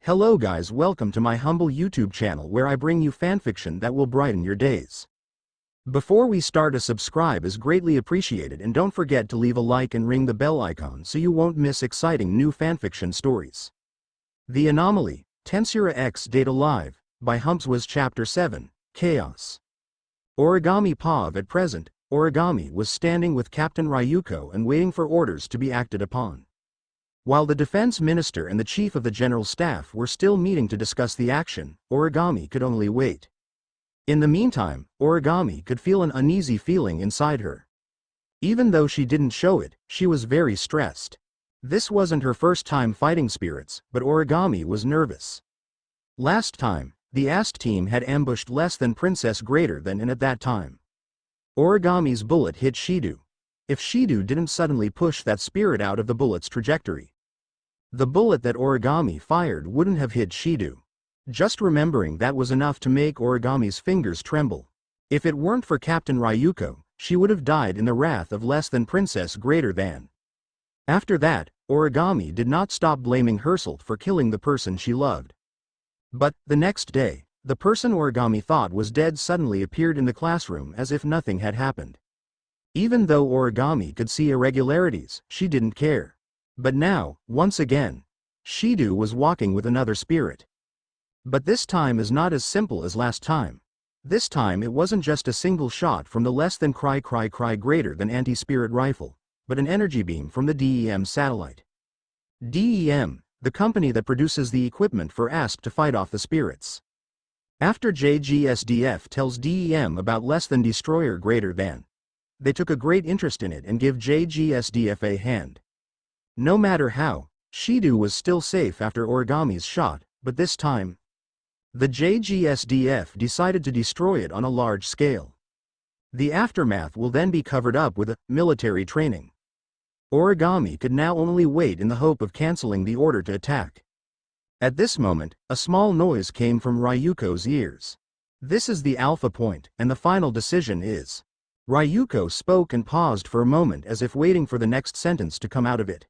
Hello guys, welcome to my humble YouTube channel where I bring you fanfiction that will brighten your days. Before we start, a subscribe is greatly appreciated, and don't forget to leave a like and ring the bell icon so you won't miss exciting new fanfiction stories. The Anomaly, TensuraXDate Alive, by Humpzwas Chapter 7, Chaos. Origami Pav. At present, Origami was standing with Captain Ryuko and waiting for orders to be acted upon. While the defense minister and the chief of the general staff were still meeting to discuss the action, Origami could only wait. In the meantime, Origami could feel an uneasy feeling inside her. Even though she didn't show it, she was very stressed. This wasn't her first time fighting spirits, but Origami was nervous. Last time, the AST team had ambushed less than Princess Greater Than, and at that time, Origami's bullet hit Shido. If Shido didn't suddenly push that spirit out of the bullet's trajectory, the bullet that Origami fired wouldn't have hit Shido. Just remembering that was enough to make Origami's fingers tremble. If it weren't for Captain Ryuko, she would have died in the wrath of less than Princess Greater Than. After that, Origami did not stop blaming herself for killing the person she loved. But, the next day, the person Origami thought was dead suddenly appeared in the classroom as if nothing had happened. Even though Origami could see irregularities, she didn't care. But now, once again, Shido was walking with another spirit. But this time is not as simple as last time. This time it wasn't just a single shot from the less than cry greater than anti-spirit rifle, but an energy beam from the DEM satellite. DEM, the company that produces the equipment for ASK to fight off the spirits. After JGSDF tells DEM about less than destroyer greater than, they took a great interest in it and give JGSDF a hand. No matter how, Shido was still safe after Origami's shot, but this time, the JGSDF decided to destroy it on a large scale. The aftermath will then be covered up with military training. Origami could now only wait in the hope of canceling the order to attack. At this moment, a small noise came from Ryuko's ears. This is the alpha point, and the final decision is. Ryuko spoke and paused for a moment as if waiting for the next sentence to come out of it.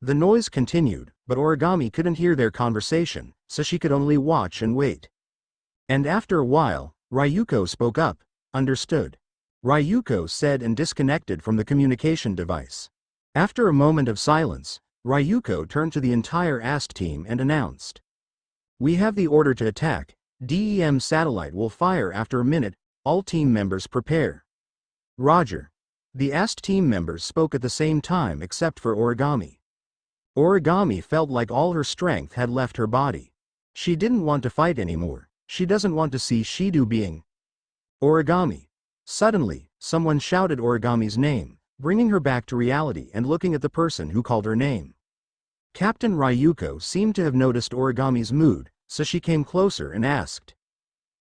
The noise continued, but Origami couldn't hear their conversation, so she could only watch and wait. And after a while, Ryuko spoke up. Understood. Ryuko said and disconnected from the communication device. After a moment of silence, Ryuko turned to the entire AST team and announced. We have the order to attack. DEM satellite will fire after a minute. All team members prepare. Roger. The AST team members spoke at the same time except for Origami. Origami felt like all her strength had left her body. She didn't want to fight anymore. She doesn't want to see Shido being Origami. Suddenly, someone shouted Origami's name, bringing her back to reality and looking at the person who called her name. Captain Ryuko seemed to have noticed Origami's mood, so she came closer and asked.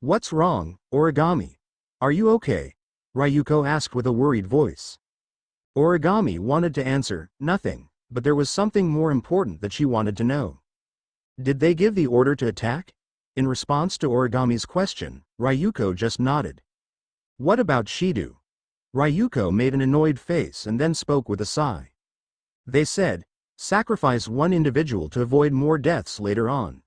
What's wrong, Origami? Are you okay? Ryuko asked with a worried voice. Origami wanted to answer, nothing. But there was something more important that she wanted to know. Did they give the order to attack? In response to Origami's question, Ryuko just nodded. What about Shido? Ryuko made an annoyed face and then spoke with a sigh. They said, sacrifice one individual to avoid more deaths later on.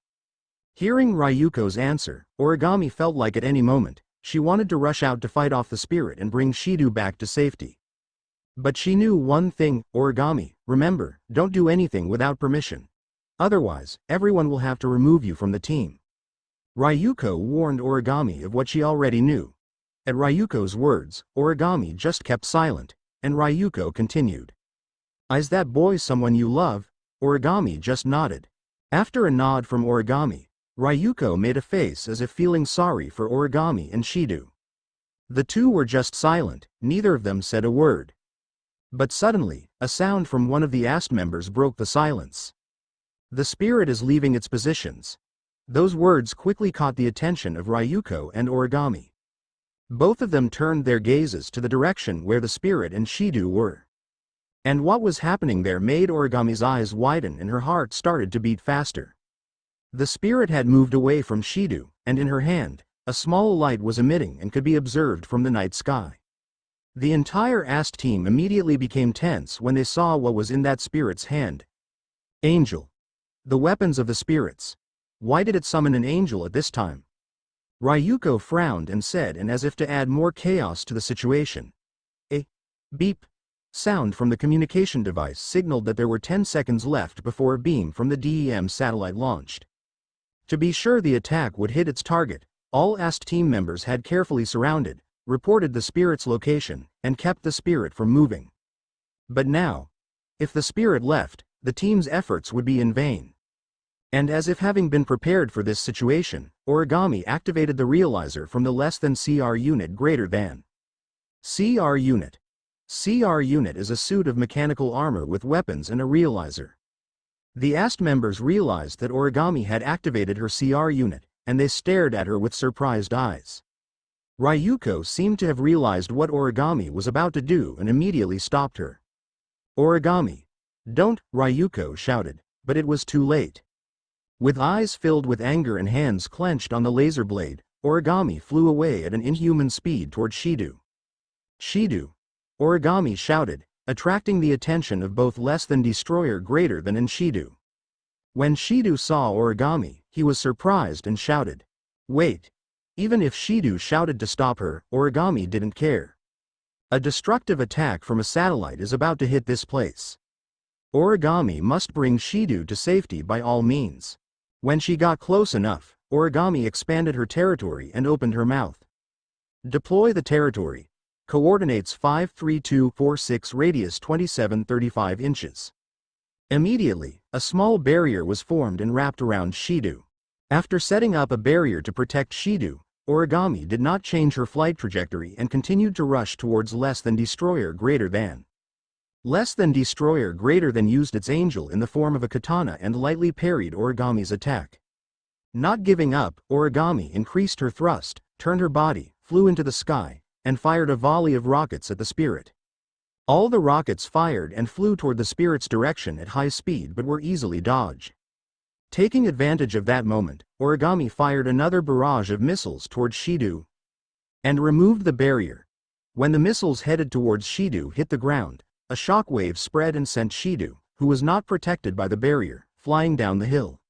Hearing Ryuko's answer, Origami felt like at any moment, she wanted to rush out to fight off the spirit and bring Shido back to safety. But she knew one thing, Origami, remember, don't do anything without permission. Otherwise, everyone will have to remove you from the team. Ryuko warned Origami of what she already knew. At Ryuko's words, Origami just kept silent, and Ryuko continued. Is that boy someone you love? Origami just nodded. After a nod from Origami, Ryuko made a face as if feeling sorry for Origami and Shido. The two were just silent, neither of them said a word. But suddenly, a sound from one of the AST members broke the silence. The spirit is leaving its positions. Those words quickly caught the attention of Ryuko and Origami. Both of them turned their gazes to the direction where the spirit and Shido were. And what was happening there made Origami's eyes widen and her heart started to beat faster. The spirit had moved away from Shido, and in her hand, a small light was emitting and could be observed from the night sky. The entire AST team immediately became tense when they saw what was in that spirit's hand. Angel. The weapons of the spirits. Why did it summon an angel at this time? Ryuko frowned and said, and as if to add more chaos to the situation. A beep sound from the communication device signaled that there were 10 seconds left before a beam from the DEM satellite launched. To be sure the attack would hit its target, all AST team members had carefully surrounded, reported the spirit's location, and kept the spirit from moving. But now, if the spirit left, the team's efforts would be in vain. And as if having been prepared for this situation, Origami activated the realizer from the less than CR unit greater than. CR unit. CR unit is a suit of mechanical armor with weapons and a realizer. The AST members realized that Origami had activated her CR unit, and they stared at her with surprised eyes. Ryuko seemed to have realized what Origami was about to do and immediately stopped her. Origami. Don't, Ryuko shouted, but it was too late. With eyes filled with anger and hands clenched on the laser blade, Origami flew away at an inhuman speed toward Shido. Shido. Origami shouted, attracting the attention of both less than destroyer greater than and Shido. When Shido saw Origami, he was surprised and shouted. Wait. Even if Shido shouted to stop her, Origami didn't care. A destructive attack from a satellite is about to hit this place. Origami must bring Shido to safety by all means. When she got close enough, Origami expanded her territory and opened her mouth. Deploy the territory. Coordinates 53246, radius 2735 inches. Immediately, a small barrier was formed and wrapped around Shido. After setting up a barrier to protect Shido, Origami did not change her flight trajectory and continued to rush towards less than destroyer greater than. Less than destroyer greater than used its angel in the form of a katana and lightly parried Origami's attack. Not giving up, Origami increased her thrust, turned her body, flew into the sky, and fired a volley of rockets at the spirit. All the rockets fired and flew toward the spirit's direction at high speed but were easily dodged. Taking advantage of that moment, Origami fired another barrage of missiles towards Shido and removed the barrier. When the missiles headed towards Shido hit the ground, a shockwave spread and sent Shido, who was not protected by the barrier, flying down the hill.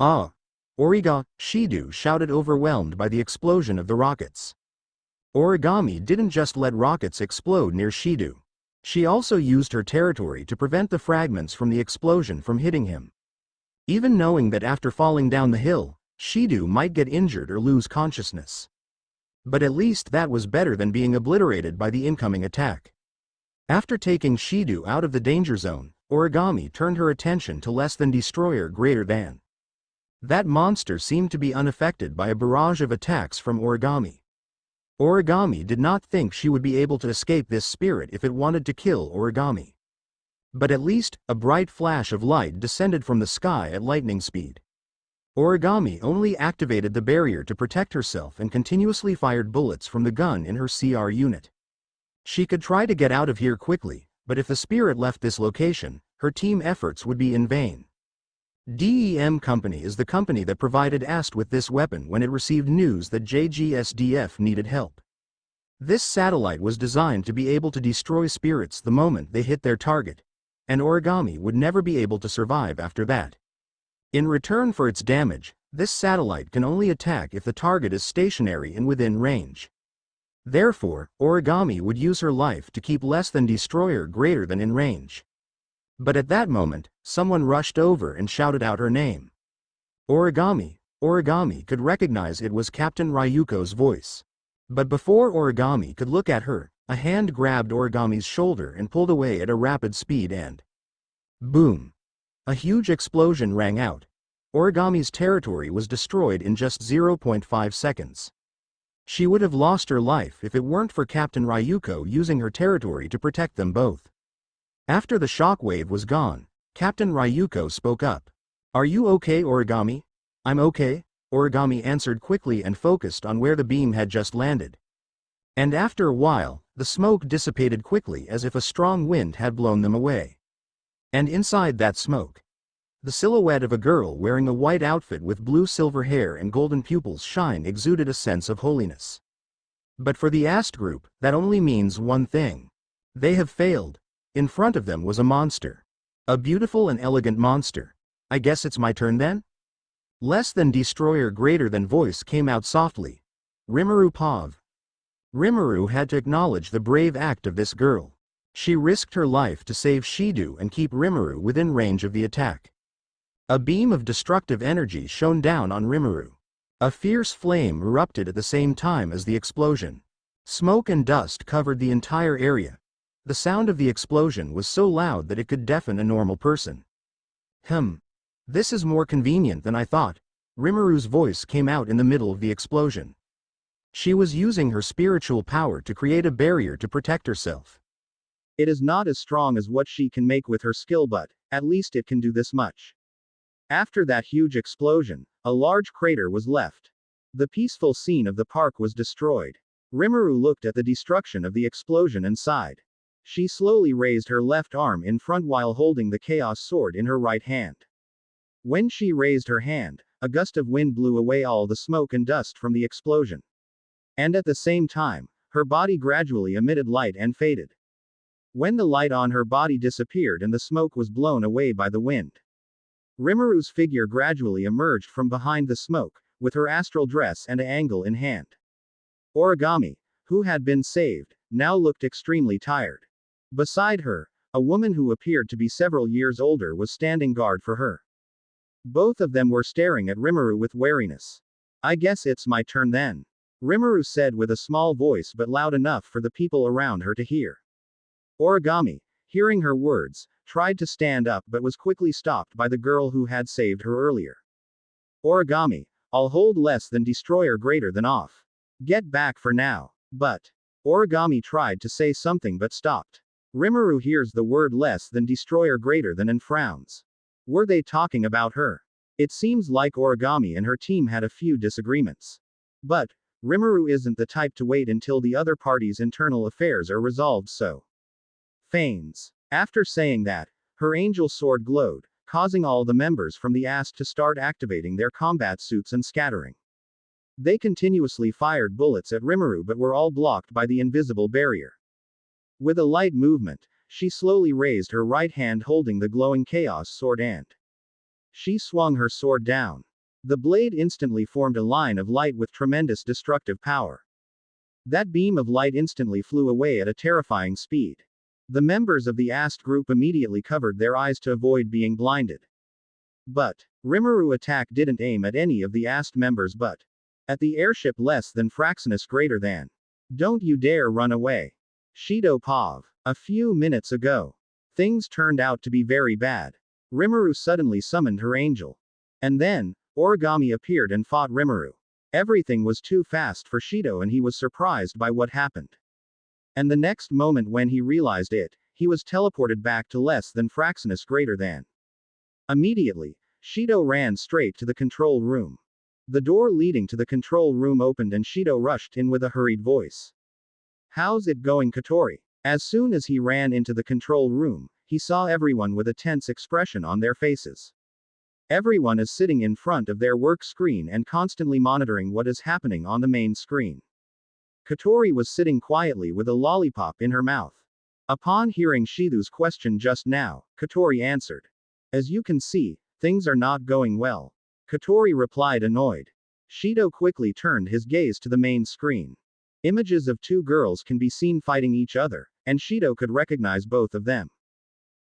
Ah! Shido shouted, overwhelmed by the explosion of the rockets. Origami didn't just let rockets explode near Shido. She also used her territory to prevent the fragments from the explosion from hitting him. Even knowing that after falling down the hill, Shido might get injured or lose consciousness. But at least that was better than being obliterated by the incoming attack. After taking Shido out of the danger zone, Origami turned her attention to less than destroyer greater than. That monster seemed to be unaffected by a barrage of attacks from Origami. Origami did not think she would be able to escape this spirit if it wanted to kill Origami. But at least, a bright flash of light descended from the sky at lightning speed. Origami only activated the barrier to protect herself and continuously fired bullets from the gun in her CR unit. She could try to get out of here quickly, but if the spirit left this location, her team efforts would be in vain. DEM Company is the company that provided AST with this weapon when it received news that JGSDF needed help. This satellite was designed to be able to destroy spirits the moment they hit their target, and Origami would never be able to survive after that. In return for its damage, this satellite can only attack if the target is stationary and within range. Therefore, Origami would use her life to keep less than destroyer greater than in range. But at that moment, someone rushed over and shouted out her name. Origami. Origami could recognize it was Captain Ryuko's voice. But before Origami could look at her, a hand grabbed Origami's shoulder and pulled away at a rapid speed and... boom! A huge explosion rang out. Origami's territory was destroyed in just 0.5 seconds. She would have lost her life if it weren't for Captain Ryuko using her territory to protect them both. After the shockwave was gone, Captain Ryuko spoke up. "Are you okay, Origami?" "I'm okay," Origami answered quickly and focused on where the beam had just landed. And after a while, the smoke dissipated quickly as if a strong wind had blown them away. And inside that smoke, the silhouette of a girl wearing a white outfit with blue-silver hair and golden pupils shine exuded a sense of holiness. But for the AST group, that only means one thing. They have failed. In front of them was a monster. A beautiful and elegant monster. "I guess it's my turn then?" Less than destroyer greater than voice came out softly. Rimuru Pav. Rimuru had to acknowledge the brave act of this girl. She risked her life to save Shido and keep Rimuru within range of the attack. A beam of destructive energy shone down on Rimuru. A fierce flame erupted at the same time as the explosion. Smoke and dust covered the entire area. The sound of the explosion was so loud that it could deafen a normal person. This is more convenient than I thought. Rimuru's voice came out in the middle of the explosion. She was using her spiritual power to create a barrier to protect herself. It is not as strong as what she can make with her skill, but at least it can do this much. After that huge explosion, a large crater was left. The peaceful scene of the park was destroyed. Rimuru looked at the destruction of the explosion and sighed. She slowly raised her left arm in front while holding the Chaos Sword in her right hand. When she raised her hand, a gust of wind blew away all the smoke and dust from the explosion. And at the same time, her body gradually emitted light and faded. When the light on her body disappeared and the smoke was blown away by the wind, Rimuru's figure gradually emerged from behind the smoke, with her astral dress and an angle in hand. Origami, who had been saved, now looked extremely tired. Beside her, a woman who appeared to be several years older was standing guard for her. Both of them were staring at Rimuru with wariness. I guess it's my turn then, Rimuru said with a small voice but loud enough for the people around her to hear. Origami, hearing her words, tried to stand up but was quickly stopped by the girl who had saved her earlier. Origami, I'll hold less than destroyer greater than off. Get back for now. But Origami tried to say something but stopped. Rimuru hears the word less than destroyer greater than and frowns. Were they talking about her? It seems like Origami and her team had a few disagreements. But Rimuru isn't the type to wait until the other party's internal affairs are resolved, so feigns. After saying that, her angel sword glowed, causing all the members from the AST to start activating their combat suits and scattering. They continuously fired bullets at Rimuru but were all blocked by the invisible barrier. With a light movement, she slowly raised her right hand holding the glowing chaos sword and she swung her sword down. The blade instantly formed a line of light with tremendous destructive power. That beam of light instantly flew away at a terrifying speed. The members of the AST group immediately covered their eyes to avoid being blinded. But Rimuru attack didn't aim at any of the AST members but at the airship less than Fraxinus greater than. Don't you dare run away. Shido Pav. A few minutes ago, things turned out to be very bad. Rimuru suddenly summoned her angel. And then, Origami appeared and fought Rimuru. Everything was too fast for Shido and he was surprised by what happened. And the next moment when he realized it, he was teleported back to less than Fraxinus greater than. Immediately, Shido ran straight to the control room. The door leading to the control room opened and Shido rushed in with a hurried voice. How's it going, Katori? As soon as he ran into the control room, he saw everyone with a tense expression on their faces. Everyone is sitting in front of their work screen and constantly monitoring what is happening on the main screen. Katori was sitting quietly with a lollipop in her mouth. Upon hearing Shido's question just now, Katori answered. As you can see, things are not going well. Katori replied annoyed. Shido quickly turned his gaze to the main screen. Images of two girls can be seen fighting each other, and Shido could recognize both of them.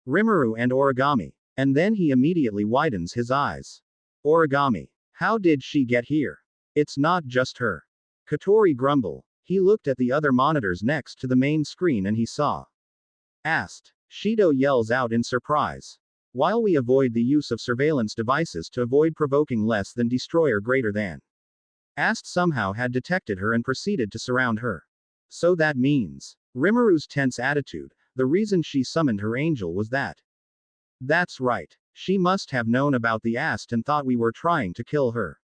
Rimuru and Origami. And then he immediately widens his eyes. Origami. How did she get here? It's not just her. Katori grumbled. He looked at the other monitors next to the main screen and he saw. Asked. Shido yells out in surprise. While we avoid the use of surveillance devices to avoid provoking less than destroyer greater than. Ast somehow had detected her and proceeded to surround her. So that means. Rimuru's tense attitude, the reason she summoned her angel was that. That's right. She must have known about the Ast and thought we were trying to kill her.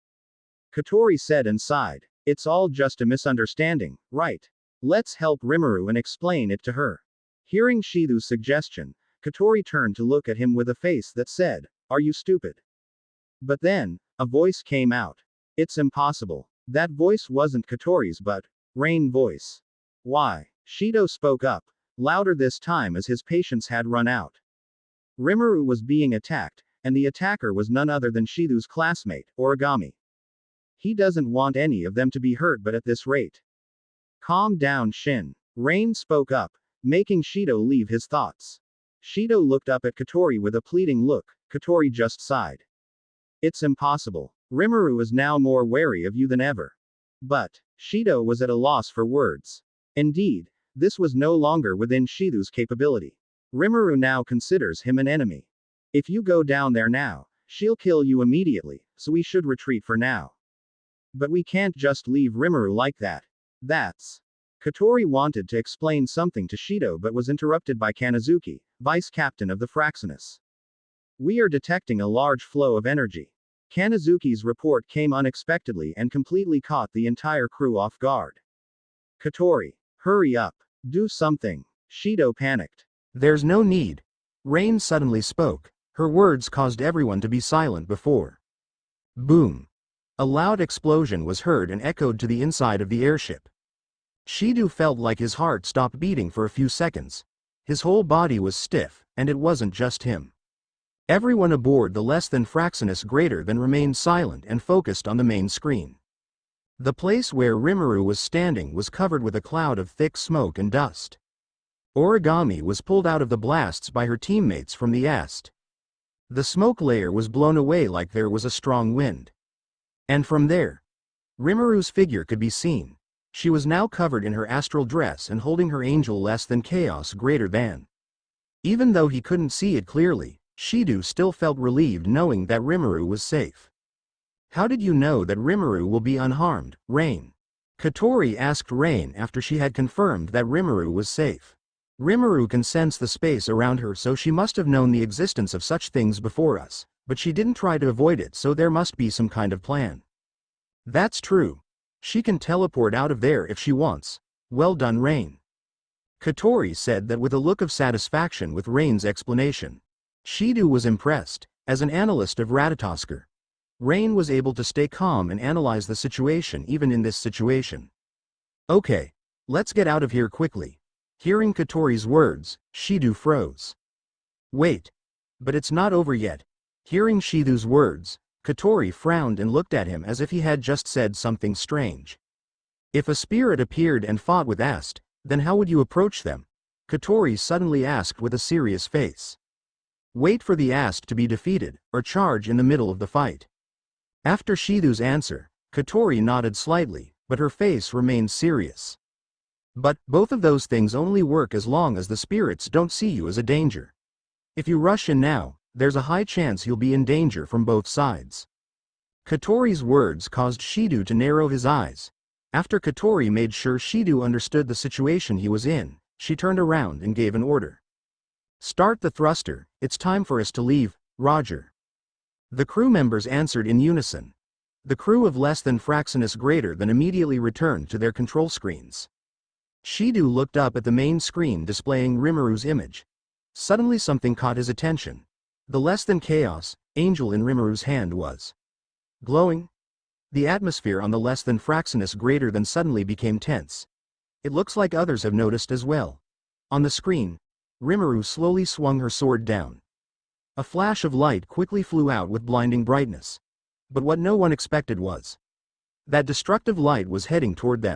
Katori said and sighed. It's all just a misunderstanding, right? Let's help Rimuru and explain it to her. Hearing Shido's suggestion, Katori turned to look at him with a face that said, Are you stupid? But then, a voice came out. It's impossible. That voice wasn't Katori's but Rain voice. Why? Shido spoke up, louder this time as his patience had run out. Rimuru was being attacked, and the attacker was none other than Shido's classmate, Origami. He doesn't want any of them to be hurt, but at this rate. Calm down, Shin. Rain spoke up, making Shido leave his thoughts. Shido looked up at Kotori with a pleading look. Kotori just sighed. It's impossible. Rimuru is now more wary of you than ever. But, Shido was at a loss for words. Indeed, this was no longer within Shido's capability. Rimuru now considers him an enemy. If you go down there now, she'll kill you immediately, so we should retreat for now. But we can't just leave Rimuru like that. That's. Kotori wanted to explain something to Shido but was interrupted by Kanazuki, vice captain of the Fraxinus. We are detecting a large flow of energy. Kanazuki's report came unexpectedly and completely caught the entire crew off guard. Kotori, hurry up. Do something. Shido panicked. There's no need. Rain suddenly spoke. Her words caused everyone to be silent before. Boom. A loud explosion was heard and echoed to the inside of the airship. Shido felt like his heart stopped beating for a few seconds. His whole body was stiff, and it wasn't just him. Everyone aboard the less than Fraxinus greater than remained silent and focused on the main screen. The place where Rimuru was standing was covered with a cloud of thick smoke and dust. Origami was pulled out of the blasts by her teammates from the est. The smoke layer was blown away like there was a strong wind. And from there, Rimuru's figure could be seen. She was now covered in her astral dress and holding her angel less than chaos greater than. Even though he couldn't see it clearly, Shido still felt relieved knowing that Rimuru was safe. How did you know that Rimuru will be unharmed, Rain? Kotori asked Rain after she had confirmed that Rimuru was safe. Rimuru can sense the space around her, so she must have known the existence of such things before us, but she didn't try to avoid it, so there must be some kind of plan. That's true. She can teleport out of there if she wants. Well done, Rain. Kotori said that with a look of satisfaction with Rain's explanation. Shido was impressed. As an analyst of Ratatosker, Rain was able to stay calm and analyze the situation even in this situation. Okay. Let's get out of here quickly. Hearing Kotori's words, Shido froze. Wait. But it's not over yet. Hearing Shido's words, Kotori frowned and looked at him as if he had just said something strange. If a spirit appeared and fought with est, then how would you approach them? Kotori suddenly asked with a serious face. Wait for the est to be defeated, or charge in the middle of the fight. After Shido's answer, Kotori nodded slightly, but her face remained serious. But, both of those things only work as long as the spirits don't see you as a danger. If you rush in now, there's a high chance you'll be in danger from both sides. Kotori's words caused Shido to narrow his eyes. After Kotori made sure Shido understood the situation he was in, she turned around and gave an order. Start the thruster, it's time for us to leave, Roger. The crew members answered in unison. The crew of less than Fraxinus greater than immediately returned to their control screens. Shido looked up at the main screen displaying Rimuru's image. Suddenly something caught his attention. The less than chaos angel in Rimuru's hand was glowing. The atmosphere on the less than Fraxinus greater than suddenly became tense. It looks like others have noticed as well. On the screen, Rimuru slowly swung her sword down. A flash of light quickly flew out with blinding brightness. But what no one expected was that destructive light was heading toward them.